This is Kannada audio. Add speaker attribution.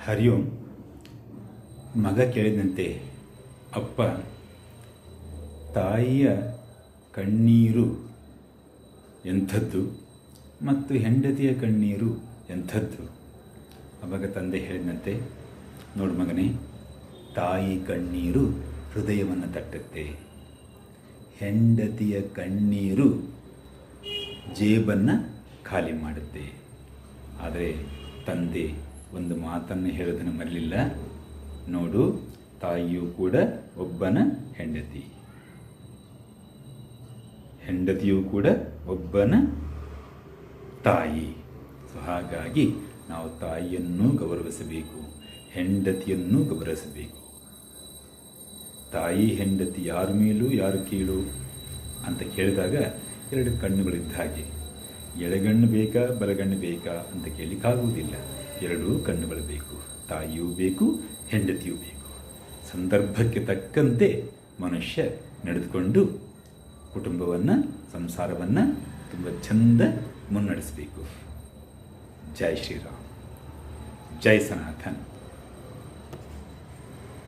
Speaker 1: ಹರಿಯೋಂ. ಮಗ ಕೇಳಿದಂತೆ ಅಪ್ಪ, ತಾಯಿಯ ಕಣ್ಣೀರು ಎಂಥದ್ದು ಮತ್ತು ಹೆಂಡತಿಯ ಕಣ್ಣೀರು ಎಂಥದ್ದು? ಅವಾಗ ತಂದೆ ಹೇಳಿದಂತೆ, ನೋಡು ಮಗನೇ, ತಾಯಿ ಕಣ್ಣೀರು ಹೃದಯವನ್ನು ತಟ್ಟುತ್ತೆ, ಹೆಂಡತಿಯ ಕಣ್ಣೀರು ಜೇಬನ್ನು ಖಾಲಿ ಮಾಡುತ್ತೆ. ಆದರೆ ತಂದೆ ಒಂದು ಮಾತನ್ನು ಹೇಳೋದನ್ನು ಮರಲಿಲ್ಲ. ನೋಡು, ತಾಯಿಯೂ ಕೂಡ ಒಬ್ಬನ ಹೆಂಡತಿ, ಹೆಂಡತಿಯೂ ಕೂಡ ಒಬ್ಬನ ತಾಯಿ. ಸೊ ಹಾಗಾಗಿ ನಾವು ತಾಯಿಯನ್ನು ಗೌರವಿಸಬೇಕು, ಹೆಂಡತಿಯನ್ನು ಗೌರವಿಸಬೇಕು. ತಾಯಿ ಹೆಂಡತಿ ಯಾರ ಮೇಲೂ ಯಾರು ಕೀಳು ಅಂತ ಕೇಳಿದಾಗ ಎರಡು ಕಣ್ಣುಗಳಿದ್ದ ಹಾಗೆ, ಎಡಗಣ್ಣು ಬೇಕಾ ಬಲಗಣ್ಣು ಬೇಕಾ ಅಂತ ಕೇಳಲಿಕ್ಕಾಗುವುದಿಲ್ಲ. ಎರಡೂ ಕಣ್ಣುಗಳು ಬೇಕು, ತಾಯಿಯೂ ಬೇಕು, ಹೆಂಡತಿಯೂ ಬೇಕು. ಸಂದರ್ಭಕ್ಕೆ ತಕ್ಕಂತೆ ಮನುಷ್ಯ ನಡೆದುಕೊಂಡು ಕುಟುಂಬವನ್ನು, ಸಂಸಾರವನ್ನು ತುಂಬ ಚಂದ ಮುನ್ನಡೆಸಬೇಕು. ಜೈ ಶ್ರೀರಾಮ್, ಜೈ ಸನಾತನ್.